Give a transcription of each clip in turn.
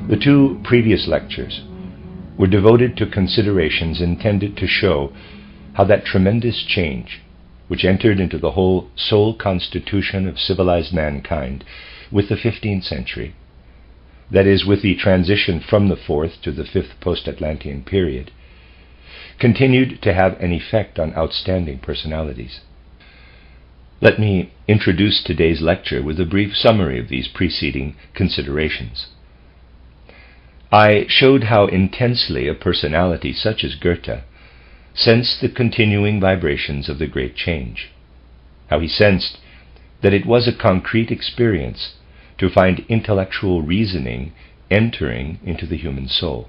The two previous lectures were devoted to considerations intended to show how that tremendous change, which entered into the whole soul constitution of civilized mankind with the 15th century, that is, with the transition from the 4th to the 5th post-Atlantean period, continued to have an effect on outstanding personalities. Let me introduce today's lecture with a brief summary of these preceding considerations. I showed how intensely a personality such as Goethe sensed the continuing vibrations of the great change, how he sensed that it was a concrete experience to find intellectual reasoning entering into the human soul.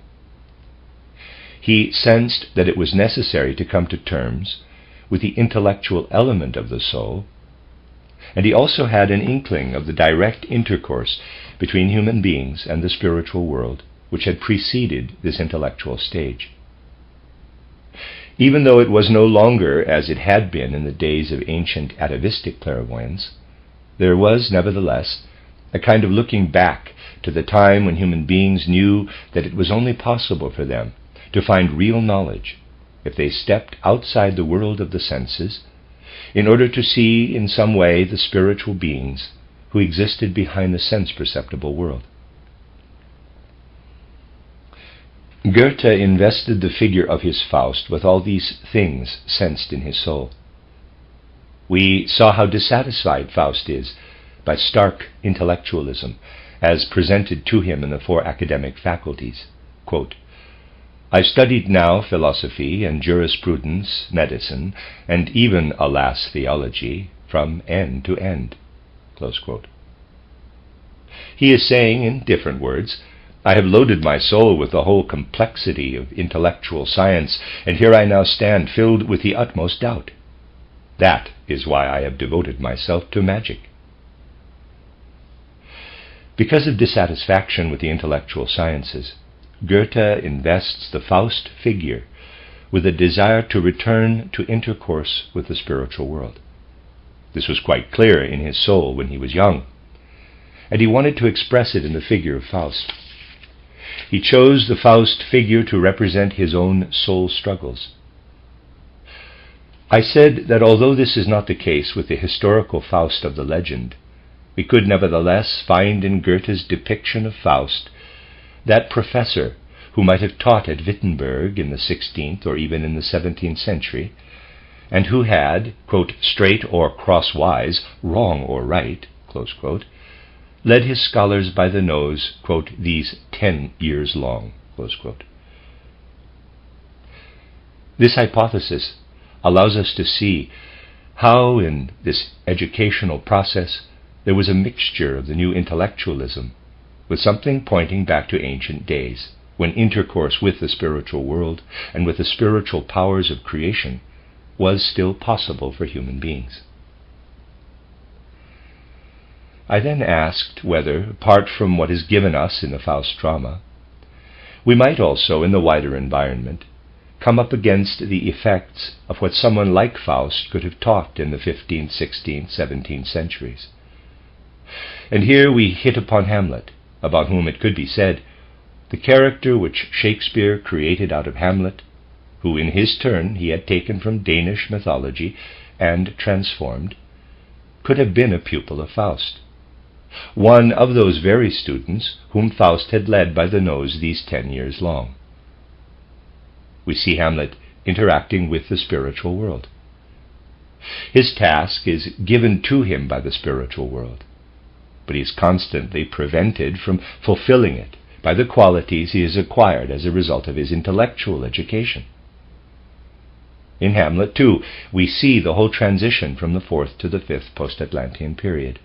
He sensed that it was necessary to come to terms with the intellectual element of the soul, and he also had an inkling of the direct intercourse between human beings and the spiritual world which had preceded this intellectual stage. Even though it was no longer as it had been in the days of ancient atavistic clairvoyance, there was, nevertheless, a kind of looking back to the time when human beings knew that it was only possible for them to find real knowledge if they stepped outside the world of the senses in order to see in some way the spiritual beings who existed behind the sense-perceptible world. Goethe invested the figure of his Faust with all these things sensed in his soul. We saw how dissatisfied Faust is by stark intellectualism as presented to him in the four academic faculties. Quote, "I studied now philosophy and jurisprudence, medicine, and even, alas, theology, from end to end." Close quote. He is saying, in different words, I have loaded my soul with the whole complexity of intellectual science, and here I now stand filled with the utmost doubt. That is why I have devoted myself to magic. Because of dissatisfaction with the intellectual sciences, Goethe invests the Faust figure with a desire to return to intercourse with the spiritual world. This was quite clear in his soul when he was young, and he wanted to express it in the figure of Faust. He chose the Faust figure to represent his own soul struggles. I said that although this is not the case with the historical Faust of the legend, we could nevertheless find in Goethe's depiction of Faust that professor who might have taught at Wittenberg in the 16th or even in the 17th century, and who had, quote, straight or crosswise, wrong or right, close quote, led his scholars by the nose, quote, these 10 years long, close quote. This hypothesis allows us to see how in this educational process there was a mixture of the new intellectualism with something pointing back to ancient days, when intercourse with the spiritual world and with the spiritual powers of creation was still possible for human beings. I then asked whether, apart from what is given us in the Faust drama, we might also, in the wider environment, come up against the effects of what someone like Faust could have taught in the 15th, 16th, 17th centuries. And here we hit upon Hamlet, about whom it could be said, the character which Shakespeare created out of Hamlet, who in his turn he had taken from Danish mythology and transformed, could have been a pupil of Faust, one of those very students whom Faust had led by the nose these 10 years long. We see Hamlet interacting with the spiritual world. His task is given to him by the spiritual world, but he is constantly prevented from fulfilling it by the qualities he has acquired as a result of his intellectual education. In Hamlet, too, we see the whole transition from the 4th to the 5th post-Atlantean period.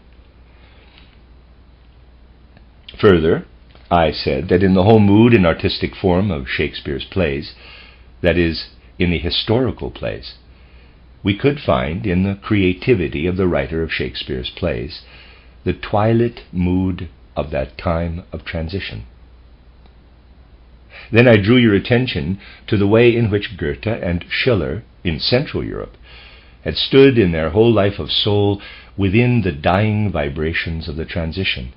Further, I said that in the whole mood and artistic form of Shakespeare's plays, that is, in the historical plays, we could find in the creativity of the writer of Shakespeare's plays the twilight mood of that time of transition. Then I drew your attention to the way in which Goethe and Schiller in Central Europe had stood in their whole life of soul within the dying vibrations of the transition,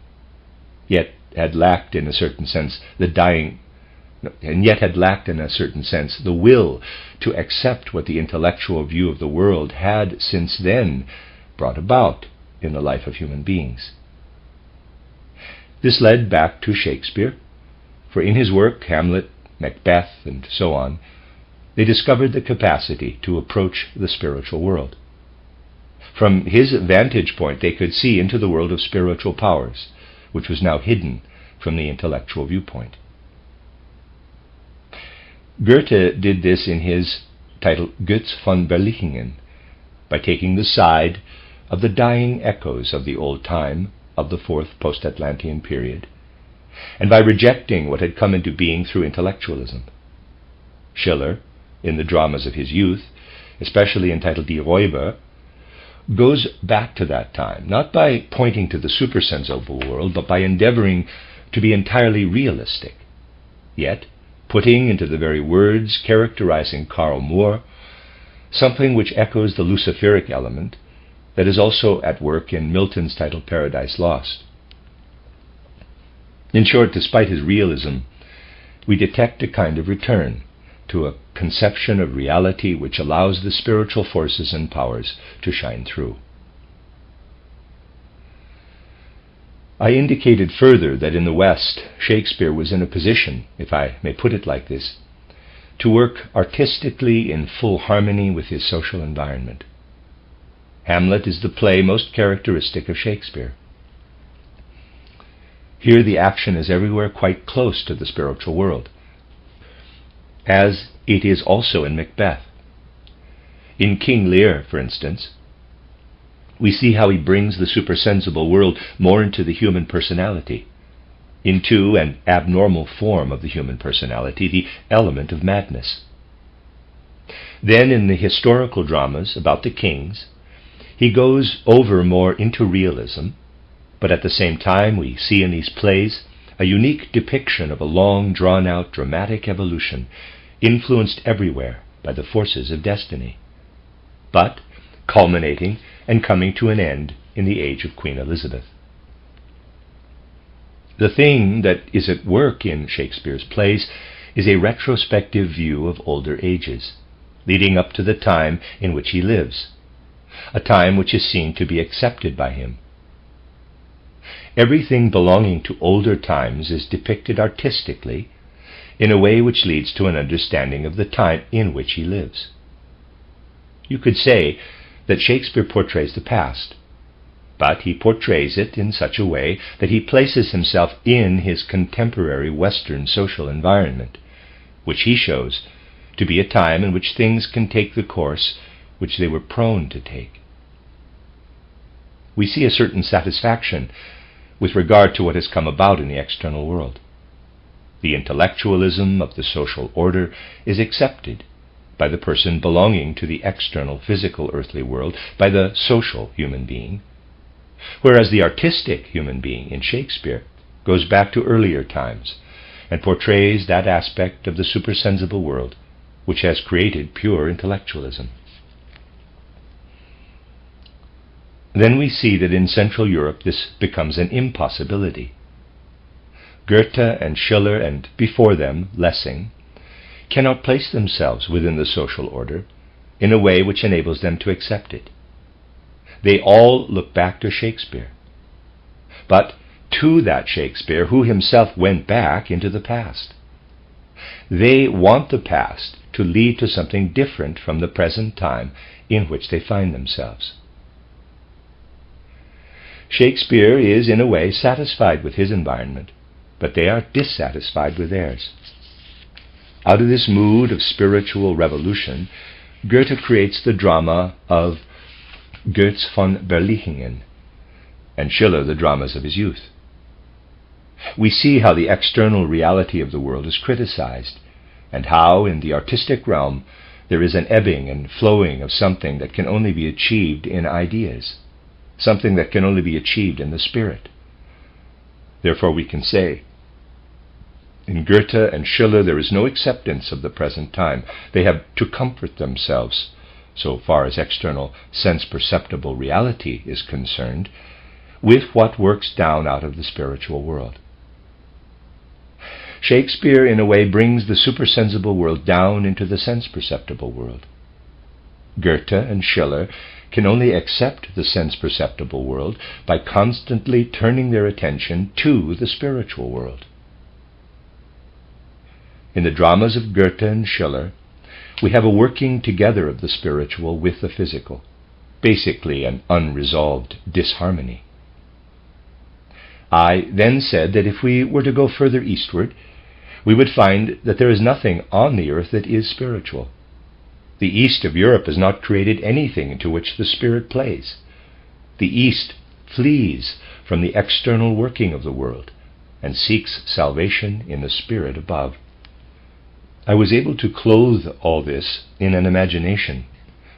yet had lacked in a certain sense the will to accept what the intellectual view of the world had since then brought about in the life of human beings. This led back to Shakespeare, for in his work, Hamlet, Macbeth, and so on, they discovered the capacity to approach the spiritual world. From his vantage point, they could see into the world of spiritual powers, which was now hidden from the intellectual viewpoint. Goethe did this in his title Götz von Berlichingen, by taking the side of the dying echoes of the old time of the fourth post-Atlantean period, and by rejecting what had come into being through intellectualism. Schiller, in the dramas of his youth, especially entitled Die Räuber, goes back to that time, not by pointing to the supersensible world, but by endeavoring to be entirely realistic, yet putting into the very words characterizing Karl Moore something which echoes the Luciferic element that is also at work in Milton's title Paradise Lost. In short, despite his realism, we detect a kind of return to a conception of reality which allows the spiritual forces and powers to shine through. I indicated further that in the West, Shakespeare was in a position, if I may put it like this, to work artistically in full harmony with his social environment. Hamlet is the play most characteristic of Shakespeare. Here the action is everywhere quite close to the spiritual world, as it is also in Macbeth. In King Lear, for instance, we see how he brings the supersensible world more into the human personality, into an abnormal form of the human personality, the element of madness. Then in the historical dramas about the kings, he goes over more into realism, but at the same time we see in these plays a unique depiction of a long drawn-out dramatic evolution, influenced everywhere by the forces of destiny, but culminating and coming to an end in the age of Queen Elizabeth. The thing that is at work in Shakespeare's plays is a retrospective view of older ages, leading up to the time in which he lives, a time which is seen to be accepted by him. Everything belonging to older times is depicted artistically in a way which leads to an understanding of the time in which he lives. You could say that Shakespeare portrays the past, but he portrays it in such a way that he places himself in his contemporary Western social environment, which he shows to be a time in which things can take the course which they were prone to take. We see a certain satisfaction with regard to what has come about in the external world. The intellectualism of the social order is accepted by the person belonging to the external physical earthly world, by the social human being, whereas the artistic human being in Shakespeare goes back to earlier times and portrays that aspect of the supersensible world which has created pure intellectualism. Then we see that in Central Europe this becomes an impossibility. Goethe and Schiller, and before them Lessing, cannot place themselves within the social order in a way which enables them to accept it. They all look back to Shakespeare, but to that Shakespeare who himself went back into the past. They want the past to lead to something different from the present time in which they find themselves. Shakespeare is in a way satisfied with his environment, but they are dissatisfied with theirs. Out of this mood of spiritual revolution, Goethe creates the drama of Götz von Berlichingen, and Schiller the dramas of his youth. We see how the external reality of the world is criticized, and how in the artistic realm there is an ebbing and flowing of something that can only be achieved in ideas, something that can only be achieved in the spirit. Therefore we can say, in Goethe and Schiller there is no acceptance of the present time. They have to comfort themselves, so far as external sense-perceptible reality is concerned, with what works down out of the spiritual world. Shakespeare, in a way, brings the supersensible world down into the sense-perceptible world. Goethe and Schiller can only accept the sense-perceptible world by constantly turning their attention to the spiritual world. In the dramas of Goethe and Schiller, we have a working together of the spiritual with the physical, basically an unresolved disharmony. I then said that if we were to go further eastward, we would find that there is nothing on the earth that is spiritual. The east of Europe has not created anything into which the spirit plays. The east flees from the external working of the world and seeks salvation in the spirit above. I was able to clothe all this in an imagination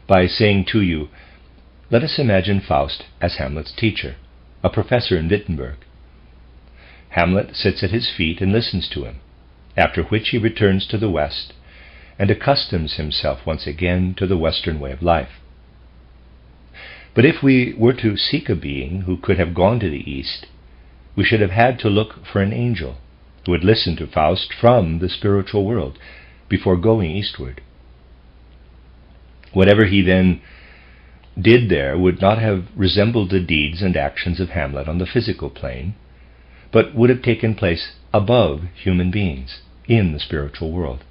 by saying to you, let us imagine Faust as Hamlet's teacher, a professor in Wittenberg. Hamlet sits at his feet and listens to him, after which he returns to the west and accustoms himself once again to the Western way of life. But if we were to seek a being who could have gone to the east, we should have had to look for an angel who would listen to Faust from the spiritual world before going eastward. Whatever he then did there would not have resembled the deeds and actions of Hamlet on the physical plane, but would have taken place above human beings in the spiritual world.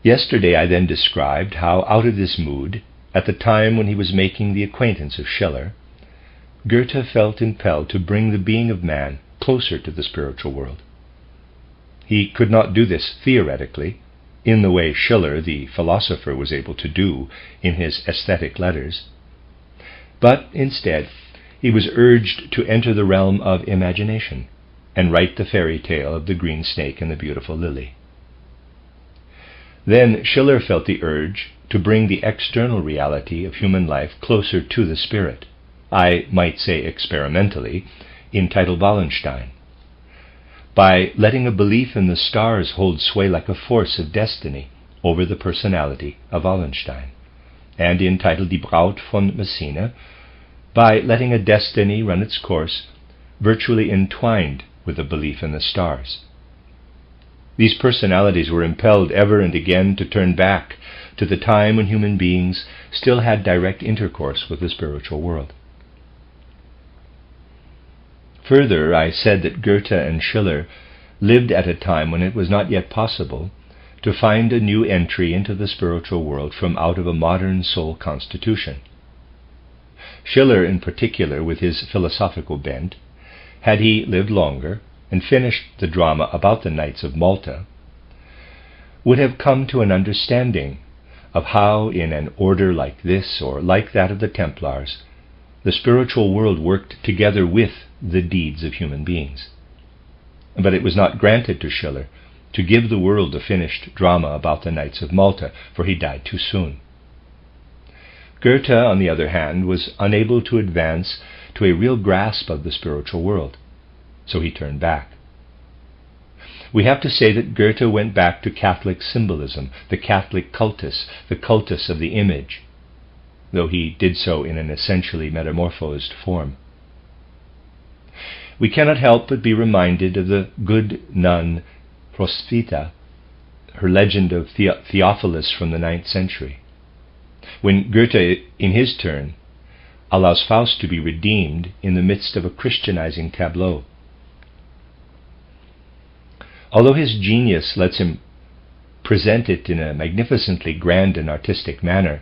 Yesterday I then described how, out of this mood, at the time when he was making the acquaintance of Schiller, Goethe felt impelled to bring the being of man closer to the spiritual world. He could not do this theoretically, in the way Schiller, the philosopher, was able to do in his aesthetic letters, but instead he was urged to enter the realm of imagination and write the fairy tale of the green snake and the beautiful lily. Then Schiller felt the urge to bring the external reality of human life closer to the spirit, I might say experimentally, in Titel Wallenstein, by letting a belief in the stars hold sway like a force of destiny over the personality of Wallenstein, and in Titel Die Braut von Messina, by letting a destiny run its course virtually entwined with a belief in the stars. These personalities were impelled ever and again to turn back to the time when human beings still had direct intercourse with the spiritual world. Further, I said that Goethe and Schiller lived at a time when it was not yet possible to find a new entry into the spiritual world from out of a modern soul constitution. Schiller, in particular, with his philosophical bent, had he lived longer and finished the drama about the Knights of Malta, would have come to an understanding of how, in an order like this or like that of the Templars, the spiritual world worked together with the deeds of human beings. But it was not granted to Schiller to give the world a finished drama about the Knights of Malta, for he died too soon. Goethe, on the other hand, was unable to advance to a real grasp of the spiritual world, so he turned back. We have to say that Goethe went back to Catholic symbolism, the Catholic cultus, the cultus of the image, though he did so in an essentially metamorphosed form. We cannot help but be reminded of the good nun Prosvita, her legend of Theophilus from the 9th century, when Goethe, in his turn, allows Faust to be redeemed in the midst of a Christianizing tableau. Although his genius lets him present it in a magnificently grand and artistic manner,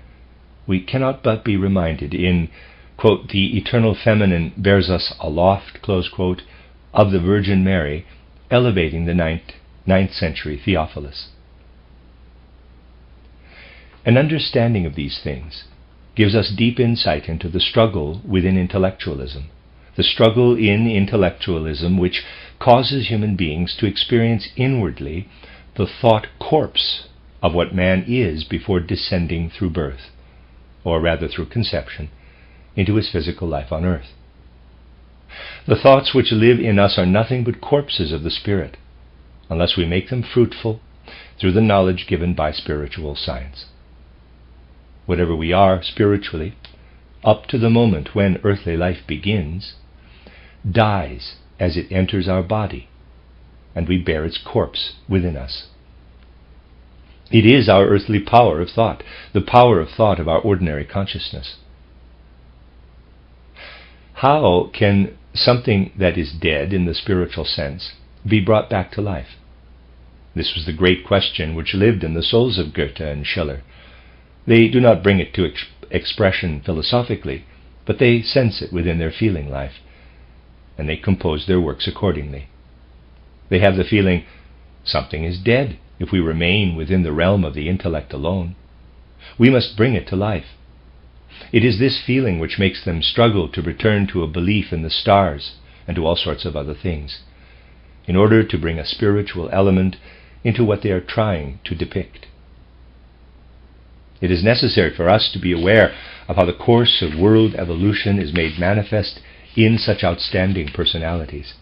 we cannot but be reminded in, quote, the eternal feminine bears us aloft, close quote, of the Virgin Mary, elevating the 9th century Theophilus. An understanding of these things gives us deep insight into the struggle within intellectualism, the struggle in intellectualism which causes human beings to experience inwardly the thought corpse of what man is before descending through birth, or rather through conception, into his physical life on earth. The thoughts which live in us are nothing but corpses of the spirit, unless we make them fruitful through the knowledge given by spiritual science. Whatever we are spiritually, up to the moment when earthly life begins, dies as it enters our body, and we bear its corpse within us. It is our earthly power of thought, the power of thought of our ordinary consciousness. How can something that is dead in the spiritual sense be brought back to life? This was the great question which lived in the souls of Goethe and Schiller. They do not bring it to expression philosophically, but they sense it within their feeling life, and they compose their works accordingly. They have the feeling, something is dead if we remain within the realm of the intellect alone. We must bring it to life. It is this feeling which makes them struggle to return to a belief in the stars and to all sorts of other things, in order to bring a spiritual element into what they are trying to depict. It is necessary for us to be aware of how the course of world evolution is made manifest in such outstanding personalities,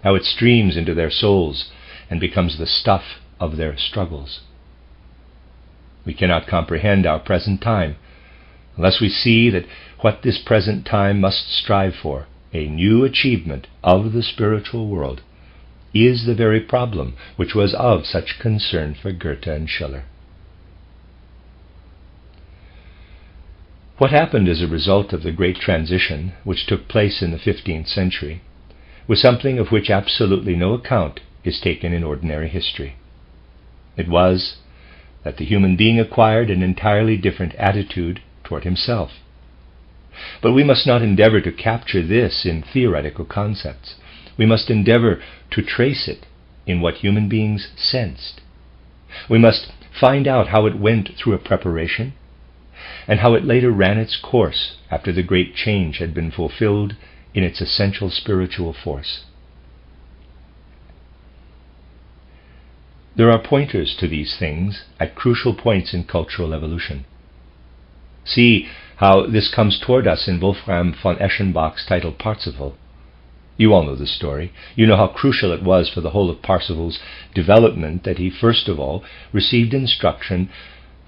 how it streams into their souls and becomes the stuff of their struggles. We cannot comprehend our present time unless we see that what this present time must strive for, a new achievement of the spiritual world, is the very problem which was of such concern for Goethe and Schiller. What happened as a result of the great transition which took place in the 15th century was something of which absolutely no account is taken in ordinary history. It was that the human being acquired an entirely different attitude toward himself. But we must not endeavor to capture this in theoretical concepts. We must endeavor to trace it in what human beings sensed. We must find out how it went through a preparation, and how it later ran its course after the great change had been fulfilled in its essential spiritual force. There are pointers to these things at crucial points in cultural evolution. See how this comes toward us in Wolfram von Eschenbach's title Parsifal. You all know the story. You know how crucial it was for the whole of Parsifal's development that he first of all received instruction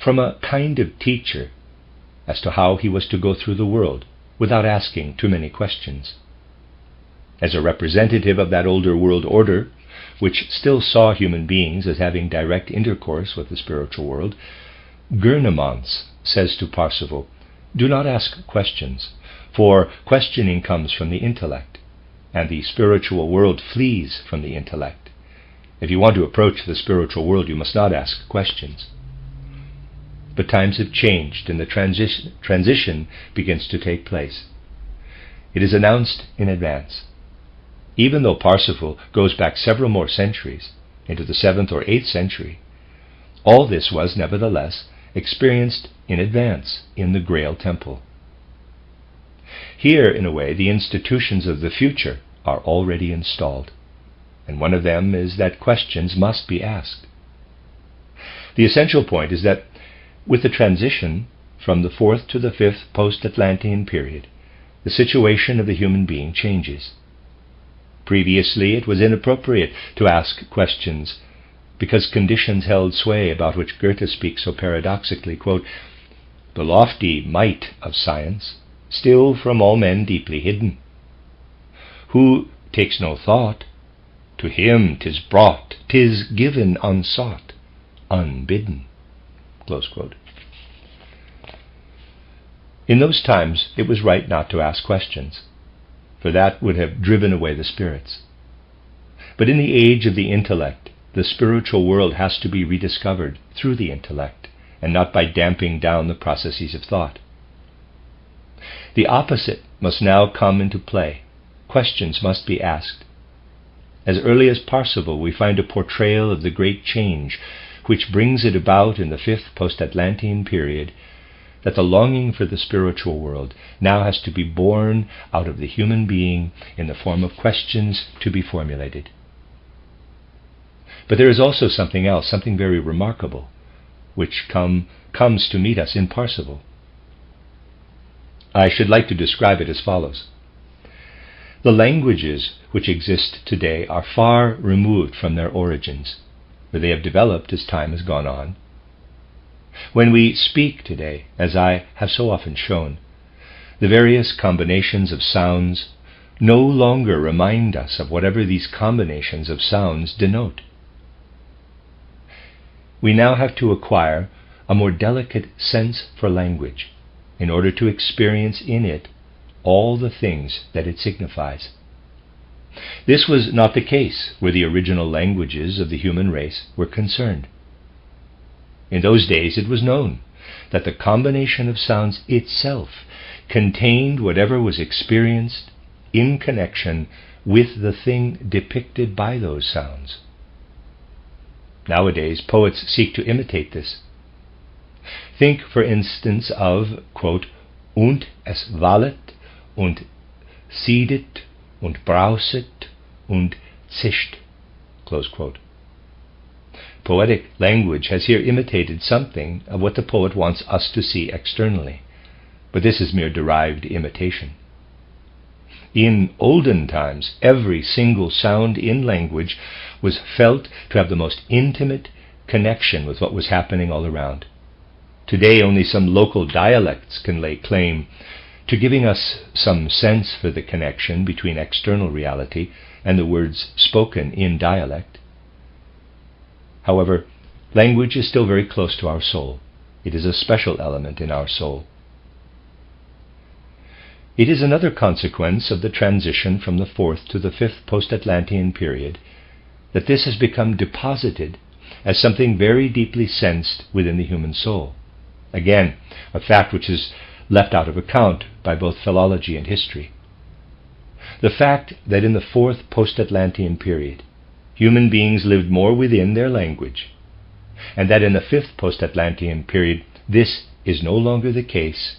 from a kind of teacher as to how he was to go through the world without asking too many questions. As a representative of that older world order, which still saw human beings as having direct intercourse with the spiritual world, Gurnemanz says to Parsifal, "Do not ask questions, for questioning comes from the intellect, and the spiritual world flees from the intellect. If you want to approach the spiritual world, you must not ask questions." But times have changed, and the transition begins to take place. It is announced in advance. Even though Parsifal goes back several more centuries, into the 7th or 8th century, all this was nevertheless experienced in advance in the Grail Temple. Here, in a way, the institutions of the future are already installed, and one of them is that questions must be asked. The essential point is that with the transition from the 4th to the 5th post-Atlantean period, the situation of the human being changes. Previously, it was inappropriate to ask questions because conditions held sway about which Goethe speaks so paradoxically, quote, "The lofty might of science, still from all men deeply hidden. Who takes no thought, to him 'tis brought, 'tis given unsought, unbidden." Close quote. In those times, it was right not to ask questions, for that would have driven away the spirits. But in the age of the intellect, the spiritual world has to be rediscovered through the intellect, and not by damping down the processes of thought. The opposite must now come into play. Questions must be asked. As early as Parsifal, we find a portrayal of the great change which brings it about in the 5th post-Atlantean period, that the longing for the spiritual world now has to be born out of the human being in the form of questions to be formulated. But there is also something else, something very remarkable, which comes to meet us in Parsifal. I should like to describe it as follows. The languages which exist today are far removed from their origins, for they have developed as time has gone on. When we speak today, as I have so often shown, The various combinations of sounds no longer remind us of whatever these combinations of sounds denote. We now have to acquire a more delicate sense for language in order to experience in it all the things that it signifies. This was not the case where the original languages of the human race were concerned. In those days it was known that the combination of sounds itself contained whatever was experienced in connection with the thing depicted by those sounds. Nowadays, poets seek to imitate this. Think, for instance, of, quote, und es wallet, und siedet, und brauset, und zischt, close quote. Poetic language has here imitated something of what the poet wants us to see externally, but this is mere derived imitation. In olden times, every single sound in language was felt to have the most intimate connection with what was happening all around. Today, only some local dialects can lay claim to giving us some sense for the connection between external reality and the words spoken in dialect. However, language is still very close to our soul. It is a special element in our soul. It is another consequence of the transition from the 4th to the 5th post-Atlantean period that this has become deposited as something very deeply sensed within the human soul. Again, a fact which is left out of account by both philology and history. The fact that in the 4th post-Atlantean period, human beings lived more within their language, and that in the 5th post-Atlantean period this is no longer the case,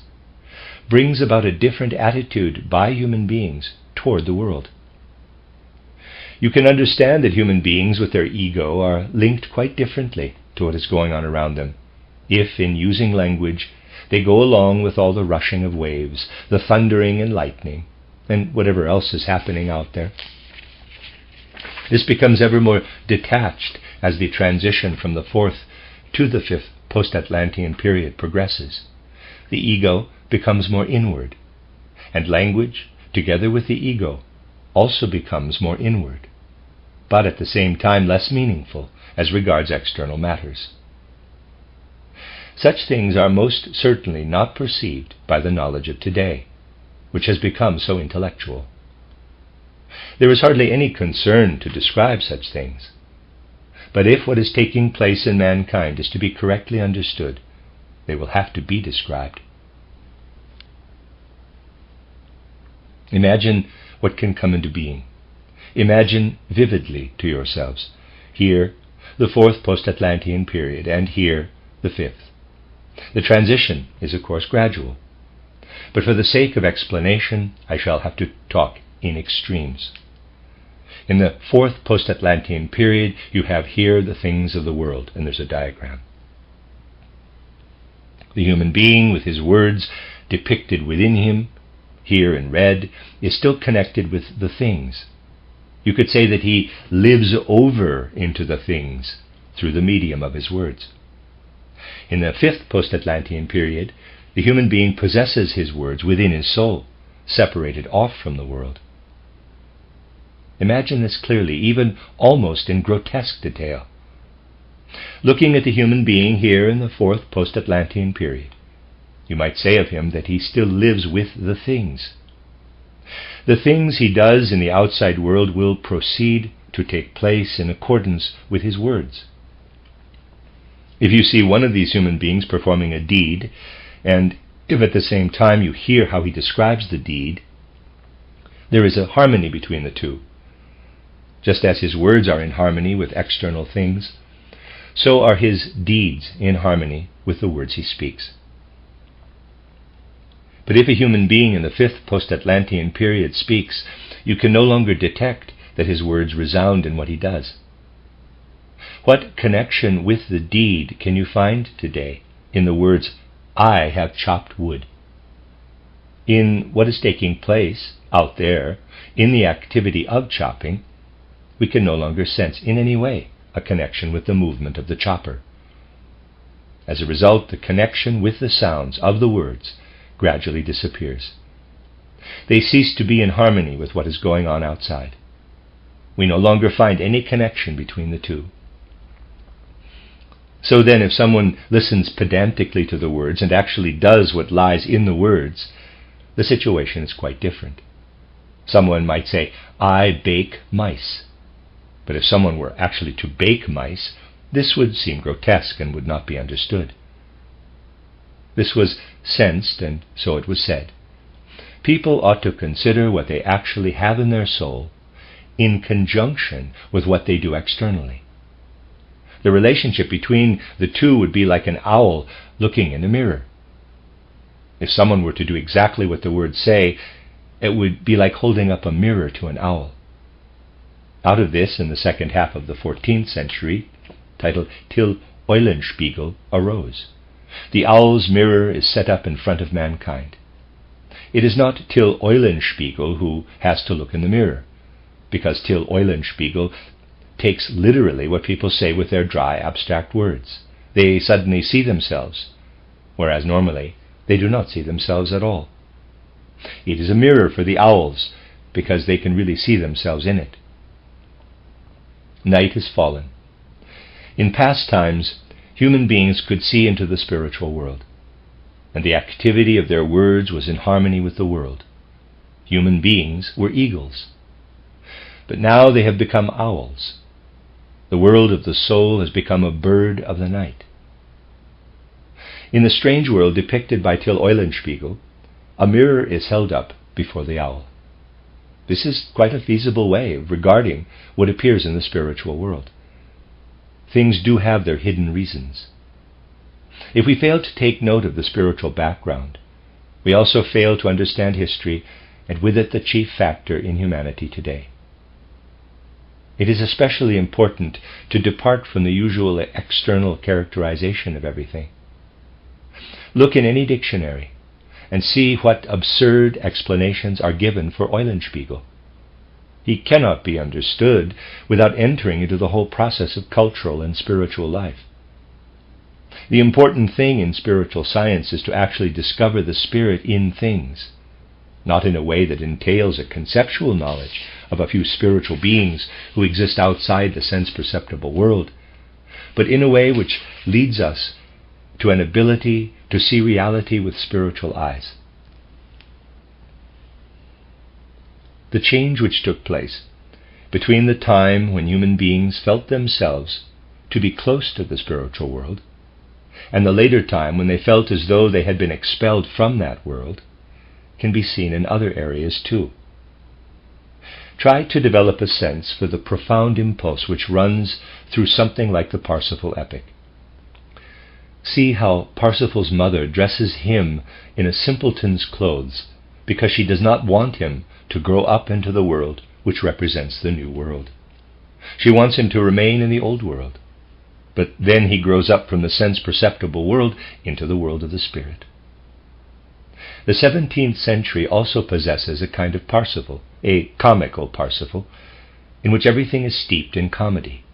brings about a different attitude by human beings toward the world. You can understand that human beings with their ego are linked quite differently to what is going on around them, if in using language they go along with all the rushing of waves, the thundering and lightning, and whatever else is happening out there. This becomes ever more detached as the transition from the 4th to the 5th post-Atlantean period progresses. The ego becomes more inward, and language, together with the ego, also becomes more inward, but at the same time less meaningful as regards external matters. Such things are most certainly not perceived by the knowledge of today, which has become so intellectual. There is hardly any concern to describe such things, but if what is taking place in mankind is to be correctly understood, they will have to be described. Imagine what can come into being. Imagine vividly to yourselves, here the 4th post-Atlantean period, and here the 5th. The transition is, of course, gradual, but for the sake of explanation, I shall have to talk in extremes. In the 4th post-Atlantean period, you have here the things of the world, and there's a diagram. The human being, with his words depicted within him, here in red, is still connected with the things. You could say that he lives over into the things through the medium of his words. In the 5th post-Atlantean period, the human being possesses his words within his soul, separated off from the world. Imagine this clearly, even almost in grotesque detail. Looking at the human being here in the 4th post-Atlantean period, you might say of him that he still lives with the things. The things he does in the outside world will proceed to take place in accordance with his words. If you see one of these human beings performing a deed, and if at the same time you hear how he describes the deed, there is a harmony between the two. Just as his words are in harmony with external things, so are his deeds in harmony with the words he speaks. But if a human being in the 5th post-Atlantean period speaks, you can no longer detect that his words resound in what he does. What connection with the deed can you find today in the words, "I have chopped wood"? In what is taking place out there, in the activity of chopping, we can no longer sense in any way a connection with the movement of the chopper. As a result, the connection with the sounds of the words gradually disappears, They cease to be in harmony with what is going on outside. We no longer find any connection between the two. So then, if someone listens pedantically to the words and actually does what lies in the words, the situation is quite different. Someone might say, "I bake mice." But if someone were actually to bake mice, this would seem grotesque and would not be understood. This was sensed, and so it was said. People ought to consider what they actually have in their soul in conjunction with what they do externally. The relationship between the two would be like an owl looking in a mirror. If someone were to do exactly what the words say, it would be like holding up a mirror to an owl. Out of this, in the second half of the 14th century, titled Till Eulenspiegel, arose. The owl's mirror is set up in front of mankind. It is not Till Eulenspiegel who has to look in the mirror, because Till Eulenspiegel takes literally what people say with their dry, abstract words. They suddenly see themselves, whereas normally they do not see themselves at all. It is a mirror for the owls, because they can really see themselves in it. Night has fallen. In past times, human beings could see into the spiritual world, and the activity of their words was in harmony with the world. Human beings were eagles. But now they have become owls. The world of the soul has become a bird of the night. In the strange world depicted by Till Eulenspiegel, a mirror is held up before the owl. This is quite a feasible way of regarding what appears in the spiritual world. Things do have their hidden reasons. If we fail to take note of the spiritual background, we also fail to understand history, and with it the chief factor in humanity today. It is especially important to depart from the usual external characterization of everything. Look in any dictionary and see what absurd explanations are given for Eulenspiegel. He cannot be understood without entering into the whole process of cultural and spiritual life. The important thing in spiritual science is to actually discover the spirit in things, not in a way that entails a conceptual knowledge of a few spiritual beings who exist outside the sense-perceptible world, but in a way which leads us to an ability to see reality with spiritual eyes. The change which took place between the time when human beings felt themselves to be close to the spiritual world and the later time when they felt as though they had been expelled from that world can be seen in other areas too. Try to develop a sense for the profound impulse which runs through something like the Parsifal epic. See how Parsifal's mother dresses him in a simpleton's clothes because she does not want him to grow up into the world which represents the new world. She wants him to remain in the old world, but then he grows up from the sense-perceptible world into the world of the spirit. The 17th century also possesses a kind of Parsifal, a comical Parsifal, in which everything is steeped in comedy.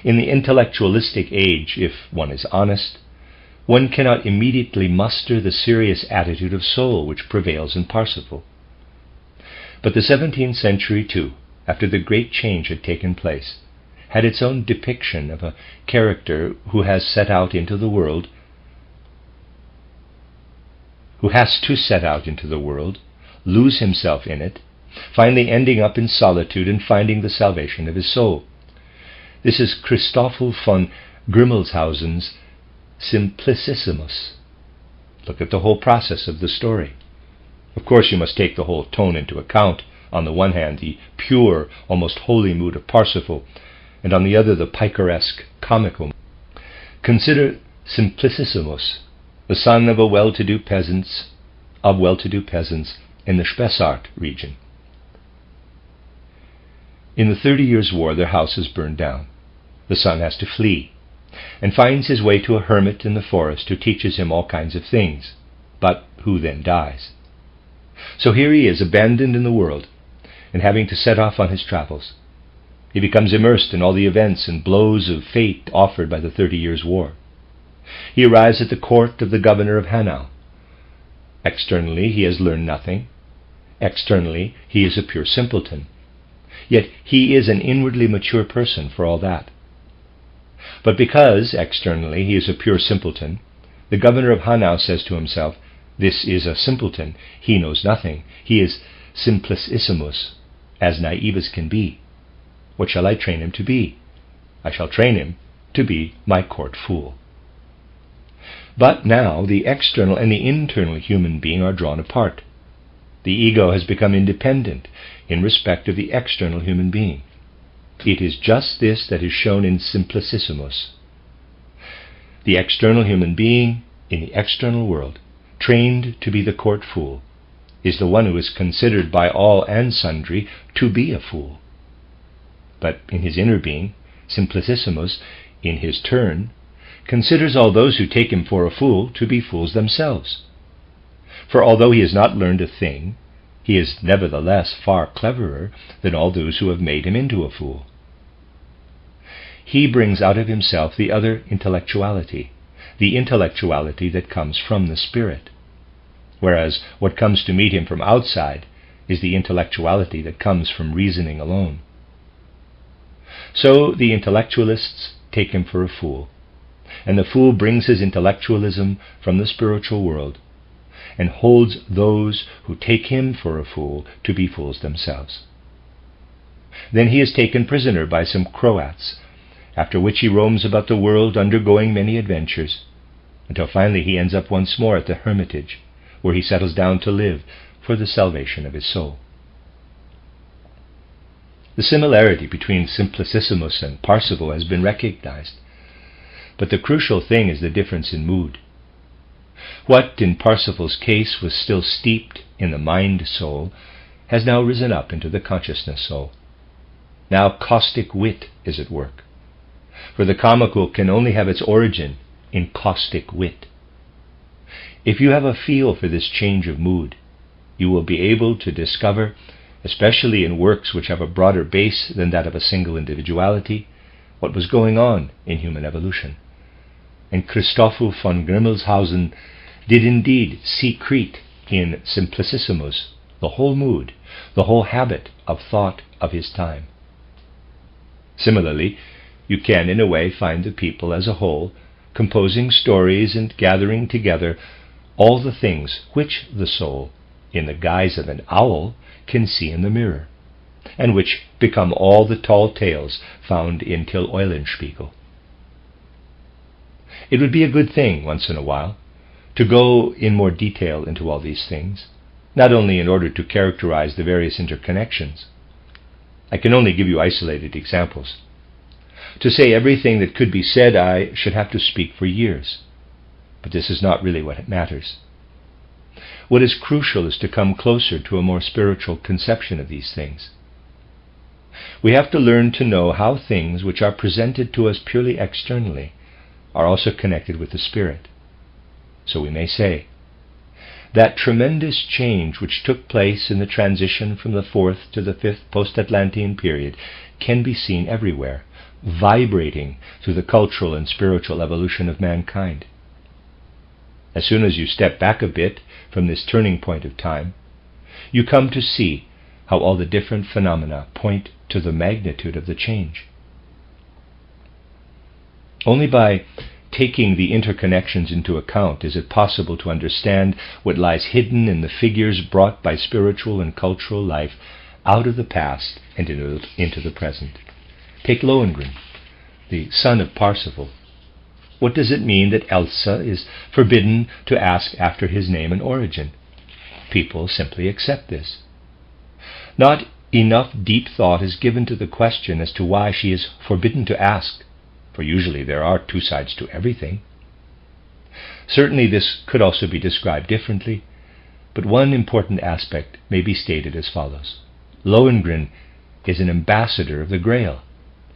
In the intellectualistic age, if one is honest, one cannot immediately muster the serious attitude of soul which prevails in Parsifal. But the 17th century, too, after the great change had taken place, had its own depiction of a character who has to set out into the world, lose himself in it, finally ending up in solitude and finding the salvation of his soul. This is Christoffel von Grimmelshausen's Simplicissimus. Look at the whole process of the story. Of course, you must take the whole tone into account. On the one hand, the pure, almost holy mood of Parsifal, and on the other, the picaresque, comical mood. Consider Simplicissimus, the son of well-to-do peasants in the Spessart region. In the 30 Years' War, their house is burned down. The son has to flee, and finds his way to a hermit in the forest who teaches him all kinds of things, but who then dies. So here he is, abandoned in the world, and having to set off on his travels. He becomes immersed in all the events and blows of fate offered by the 30 Years' War. He arrives at the court of the governor of Hanau. Externally, he has learned nothing, Externally, he is a pure simpleton. Yet he is an inwardly mature person for all that. But because, externally, he is a pure simpleton, the governor of Hanau says to himself, "This is a simpleton. He knows nothing. He is simplicissimus, as naive as can be. What shall I train him to be? I shall train him to be my court fool." But now the external and the internal human being are drawn apart. The ego has become independent in respect of the external human being. It is just this that is shown in simplicissimus. The external human being in the external world, trained to be the court fool, is the one who is considered by all and sundry to be a fool. But in his inner being, simplicissimus, in his turn, considers all those who take him for a fool to be fools themselves. For although he has not learned a thing, he is nevertheless far cleverer than all those who have made him into a fool. He brings out of himself the other intellectuality, the intellectuality that comes from the spirit, whereas what comes to meet him from outside is the intellectuality that comes from reasoning alone. So the intellectualists take him for a fool, and the fool brings his intellectualism from the spiritual world, and holds those who take him for a fool to be fools themselves. Then he is taken prisoner by some Croats, after which he roams about the world undergoing many adventures, until finally he ends up once more at the hermitage, where he settles down to live for the salvation of his soul. The similarity between Simplicissimus and Parsifal has been recognized, but the crucial thing is the difference in mood. What in Parsifal's case was still steeped in the mind-soul has now risen up into the consciousness-soul. Now caustic wit is at work, for the comical can only have its origin in caustic wit. If you have a feel for this change of mood, you will be able to discover, especially in works which have a broader base than that of a single individuality, what was going on in human evolution. And Christoffel von Grimmelshausen did indeed secrete in Simplicissimus the whole mood, the whole habit of thought of his time. Similarly, you can in a way find the people as a whole composing stories and gathering together all the things which the soul, in the guise of an owl, can see in the mirror, and which become all the tall tales found in Till Eulenspiegel. It would be a good thing, once in a while, to go in more detail into all these things, not only in order to characterize the various interconnections. I can only give you isolated examples. To say everything that could be said, I should have to speak for years. But this is not really what matters. What is crucial is to come closer to a more spiritual conception of these things. We have to learn to know how things which are presented to us purely externally are also connected with the spirit. So we may say, that tremendous change which took place in the transition from the 4th to the 5th post-Atlantean period can be seen everywhere, vibrating through the cultural and spiritual evolution of mankind. As soon as you step back a bit from this turning point of time, you come to see how all the different phenomena point to the magnitude of the change. Only by taking the interconnections into account is it possible to understand what lies hidden in the figures brought by spiritual and cultural life out of the past and into the present. Take Lohengrin, the son of Parsifal. What does it mean that Elsa is forbidden to ask after his name and origin? People simply accept this. Not enough deep thought is given to the question as to why she is forbidden to ask, for usually there are two sides to everything. Certainly this could also be described differently, but one important aspect may be stated as follows. Lohengrin is an ambassador of the Grail.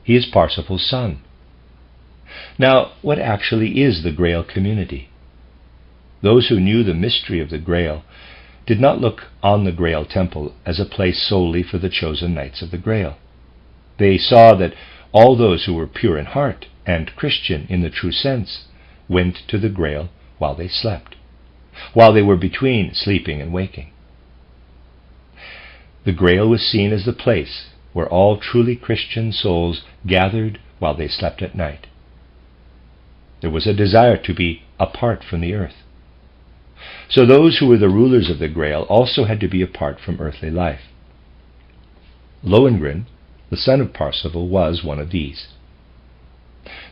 He is Parsifal's son. Now, what actually is the Grail community? Those who knew the mystery of the Grail did not look on the Grail temple as a place solely for the chosen knights of the Grail. They saw that all those who were pure in heart and Christian in the true sense went to the Grail while they slept, while they were between sleeping and waking. The Grail was seen as the place where all truly Christian souls gathered while they slept at night. There was a desire to be apart from the earth. So those who were the rulers of the Grail also had to be apart from earthly life. Lohengrin, the son of Parsifal, was one of these.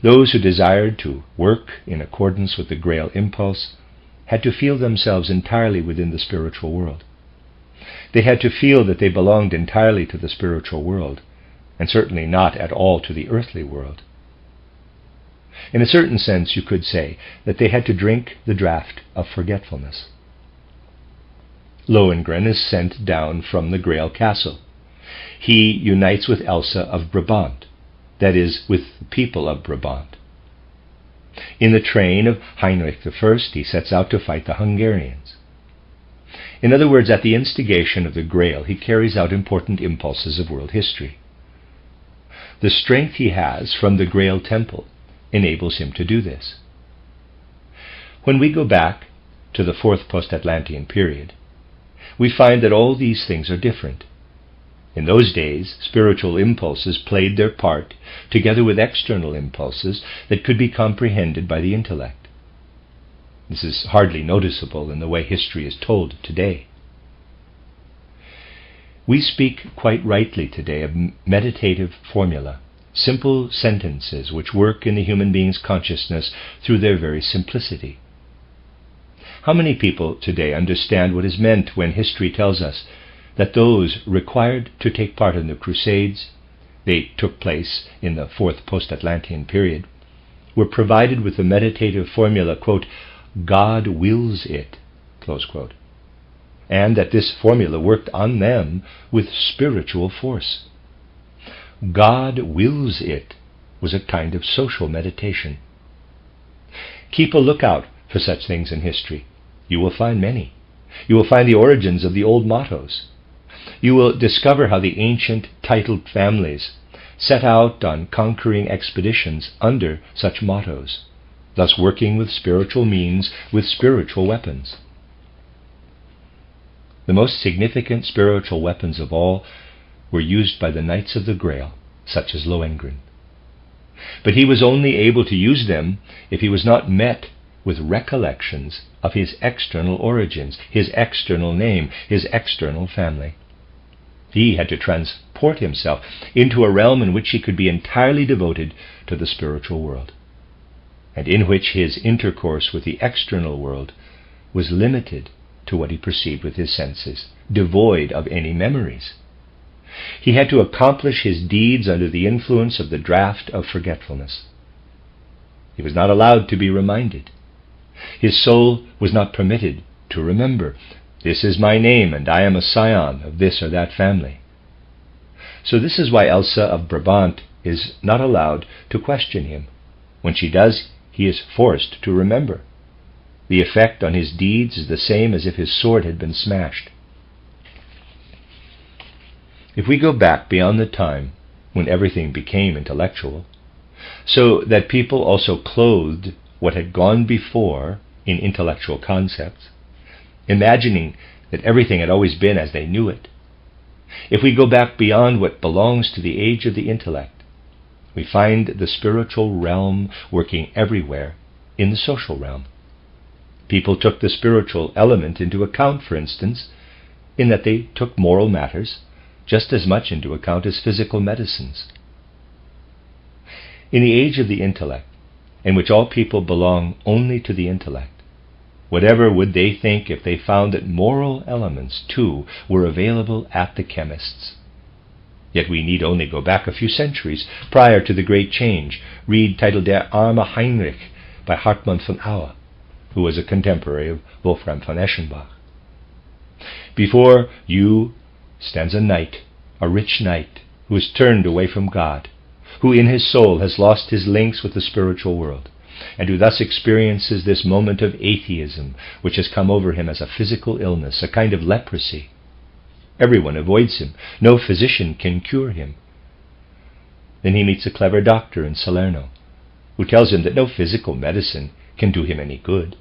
Those who desired to work in accordance with the Grail impulse had to feel themselves entirely within the spiritual world. They had to feel that they belonged entirely to the spiritual world, and certainly not at all to the earthly world. In a certain sense, you could say that they had to drink the draught of forgetfulness. Lohengrin is sent down from the Grail castle. He unites with Elsa of Brabant, that is, with the people of Brabant. In the train of Heinrich I, he sets out to fight the Hungarians. In other words, at the instigation of the Grail, he carries out important impulses of world history. The strength he has from the Grail temple enables him to do this. When we go back to the fourth post-Atlantean period, we find that all these things are different. In those days, spiritual impulses played their part together with external impulses that could be comprehended by the intellect. This is hardly noticeable in the way history is told today. We speak quite rightly today of meditative formula, simple sentences which work in the human being's consciousness through their very simplicity. How many people today understand what is meant when history tells us that those required to take part in the Crusades, they took place in the fourth post-Atlantean period, were provided with the meditative formula, quote, "God wills it," close quote, and that this formula worked on them with spiritual force. God wills it was a kind of social meditation. Keep a lookout for such things in history. You will find many. You will find the origins of the old mottos. You will discover how the ancient titled families set out on conquering expeditions under such mottos, thus working with spiritual means, with spiritual weapons. The most significant spiritual weapons of all were used by the Knights of the Grail, such as Lohengrin. But he was only able to use them if he was not met with recollections of his external origins, his external name, his external family. He had to transport himself into a realm in which he could be entirely devoted to the spiritual world, and in which his intercourse with the external world was limited to what he perceived with his senses, devoid of any memories. He had to accomplish his deeds under the influence of the draught of forgetfulness. He was not allowed to be reminded. His soul was not permitted to remember, "This is my name, and I am a scion of this or that family." So this is why Elsa of Brabant is not allowed to question him. When she does, he is forced to remember. The effect on his deeds is the same as if his sword had been smashed. If we go back beyond the time when everything became intellectual, so that people also clothed what had gone before in intellectual concepts, imagining that everything had always been as they knew it, if we go back beyond what belongs to the age of the intellect, we find the spiritual realm working everywhere in the social realm. People took the spiritual element into account, for instance, in that they took moral matters just as much into account as physical medicines. In the age of the intellect, in which all people belong only to the intellect, whatever would they think if they found that moral elements, too, were available at the chemist's? Yet we need only go back a few centuries prior to the great change. Read titled Der arme Heinrich by Hartmann von Auer, who was a contemporary of Wolfram von Eschenbach. Before you stands a knight, a rich knight, who is turned away from God, who in his soul has lost his links with the spiritual world, and who thus experiences this moment of atheism, which has come over him as a physical illness, a kind of leprosy. Everyone avoids him. No physician can cure him. Then he meets a clever doctor in Salerno, who tells him that no physical medicine can do him any good.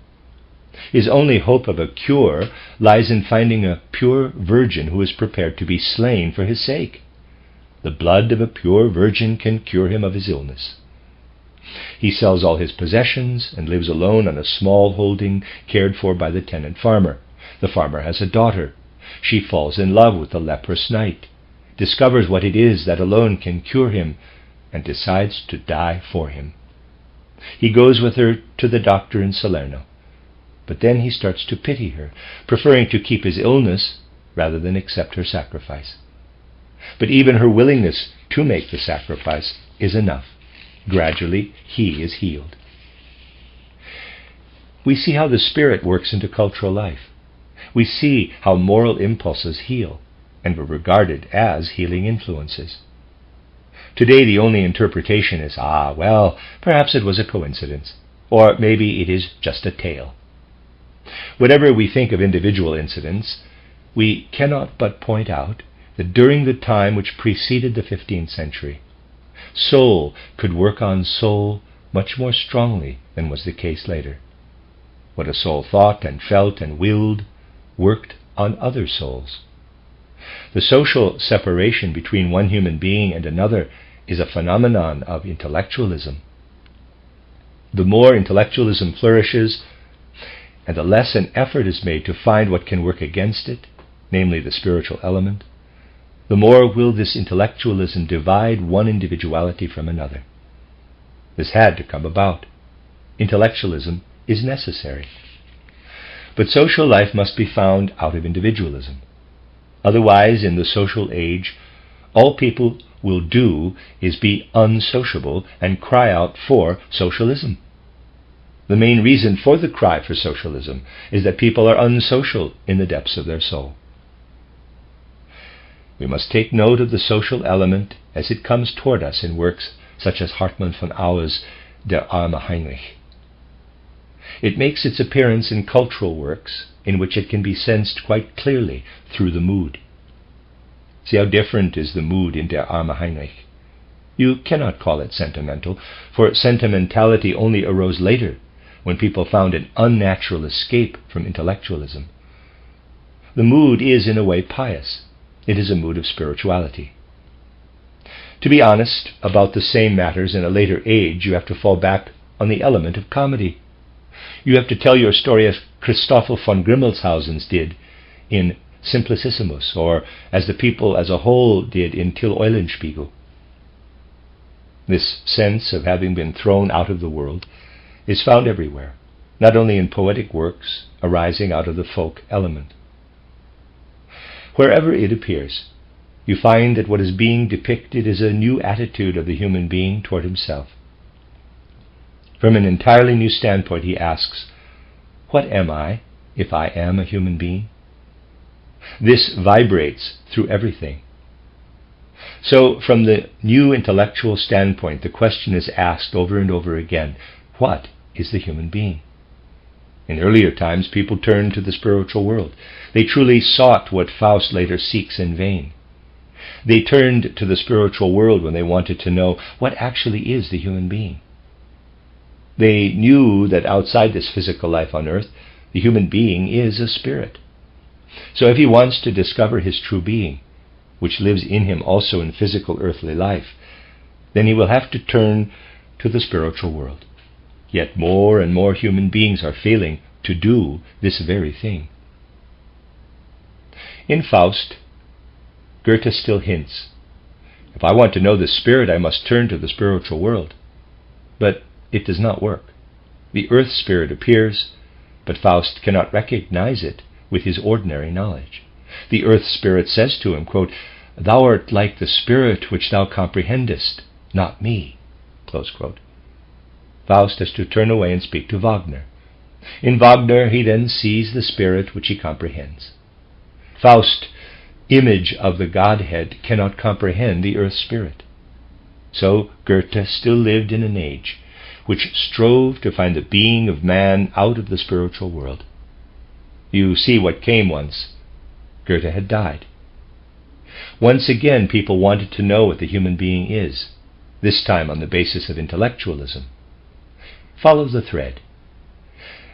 His only hope of a cure lies in finding a pure virgin who is prepared to be slain for his sake. The blood of a pure virgin can cure him of his illness. He sells all his possessions and lives alone on a small holding cared for by the tenant farmer. The farmer has a daughter. She falls in love with the leprous knight, discovers what it is that alone can cure him, and decides to die for him. He goes with her to the doctor in Salerno, but then he starts to pity her, preferring to keep his illness rather than accept her sacrifice. But even her willingness to make the sacrifice is enough. Gradually, he is healed. We see how the Spirit works into cultural life. We see how moral impulses heal and were regarded as healing influences. Today, the only interpretation is, perhaps it was a coincidence, or maybe it is just a tale. Whatever we think of individual incidents, we cannot but point out that during the time which preceded the 15th century, soul could work on soul much more strongly than was the case later. What a soul thought and felt and willed worked on other souls. The social separation between one human being and another is a phenomenon of intellectualism. The more intellectualism flourishes, and the less an effort is made to find what can work against it, namely the spiritual element, the more will this intellectualism divide one individuality from another. This had to come about. Intellectualism is necessary. But social life must be found out of individualism. Otherwise, in the social age, all people will do is be unsociable and cry out for socialism. The main reason for the cry for socialism is that people are unsocial in the depths of their soul. We must take note of the social element as it comes toward us in works such as Hartmann von Aue's Der arme Heinrich. It makes its appearance in cultural works in which it can be sensed quite clearly through the mood. See how different is the mood in Der arme Heinrich. You cannot call it sentimental, for sentimentality only arose later, when people found an unnatural escape from intellectualism. The mood is, in a way, pious. It is a mood of spirituality. To be honest about the same matters in a later age, you have to fall back on the element of comedy. You have to tell your story as Christoffel von Grimmelshausen's did in Simplicissimus, or as the people as a whole did in Till Eulenspiegel. This sense of having been thrown out of the world is found everywhere, not only in poetic works arising out of the folk element. Wherever it appears, you find that what is being depicted is a new attitude of the human being toward himself. From an entirely new standpoint, he asks, what am I if I am a human being? This vibrates through everything. So, from the new intellectual standpoint, the question is asked over and over again, what is the human being? In earlier times, people turned to the spiritual world. They truly sought what Faust later seeks in vain. They turned to the spiritual world when they wanted to know what actually is the human being. They knew that outside this physical life on earth, the human being is a spirit. So if he wants to discover his true being, which lives in him also in physical earthly life, then he will have to turn to the spiritual world. Yet more and more human beings are failing to do this very thing. In Faust, Goethe still hints, if I want to know the spirit, I must turn to the spiritual world. But it does not work. The earth spirit appears, but Faust cannot recognize it with his ordinary knowledge. The earth spirit says to him, quote, "Thou art like the spirit which thou comprehendest, not me." Close quote. Faust has to turn away and speak to Wagner. In Wagner, he then sees the spirit which he comprehends. Faust, image of the Godhead, cannot comprehend the earth spirit. So Goethe still lived in an age which strove to find the being of man out of the spiritual world. You see what came once. Goethe had died. Once again, people wanted to know what the human being is, this time on the basis of intellectualism. Follow the thread.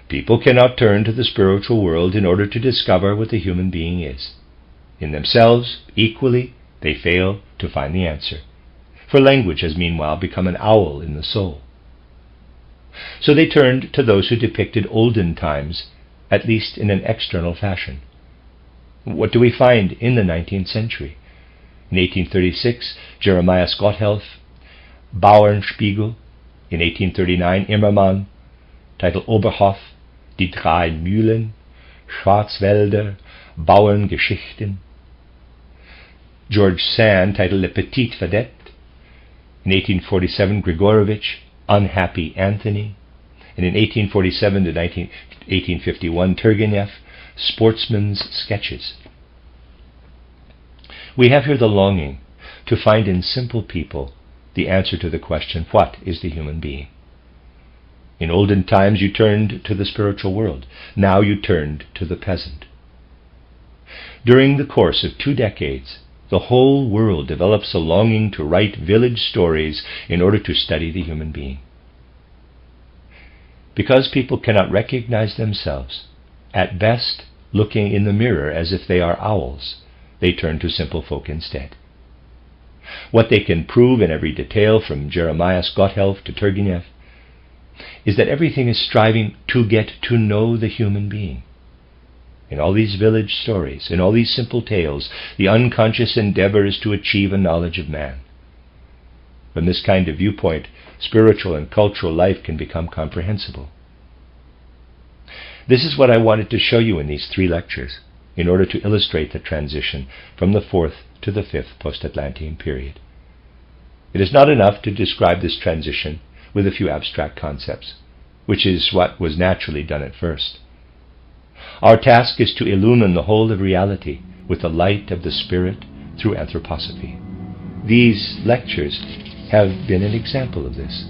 People cannot turn to the spiritual world in order to discover what the human being is. In themselves, equally, they fail to find the answer, for language has meanwhile become an owl in the soul. So they turned to those who depicted olden times, at least in an external fashion. What do we find in the 19th century? In 1836, Jeremiah Gotthelf, Bauernspiegel. In 1839, Immermann, titled Oberhof, Die drei Mühlen, Schwarzwälder, Bauerngeschichten. George Sand, titled Le Petit Vedette. In 1847, Grigorovich, Unhappy Anthony. And in 1847 to 1851, Turgenev, Sportsman's Sketches. We have here the longing to find in simple people the answer to the question, what is the human being? In olden times you turned to the spiritual world. Now you turned to the peasant. During the course of 2 decades, the whole world develops a longing to write village stories in order to study the human being. Because people cannot recognize themselves, at best looking in the mirror as if they are owls, they turn to simple folk instead. What they can prove in every detail, from Jeremiah Gotthelf to Turgenev, is that everything is striving to get to know the human being. In all these village stories, in all these simple tales, the unconscious endeavor is to achieve a knowledge of man. From this kind of viewpoint, spiritual and cultural life can become comprehensible. This is what I wanted to show you in these 3 lectures, in order to illustrate the transition from the 4th to the 5th post-Atlantean period. It is not enough to describe this transition with a few abstract concepts, which is what was naturally done at first. Our task is to illumine the whole of reality with the light of the Spirit through anthroposophy. These lectures have been an example of this.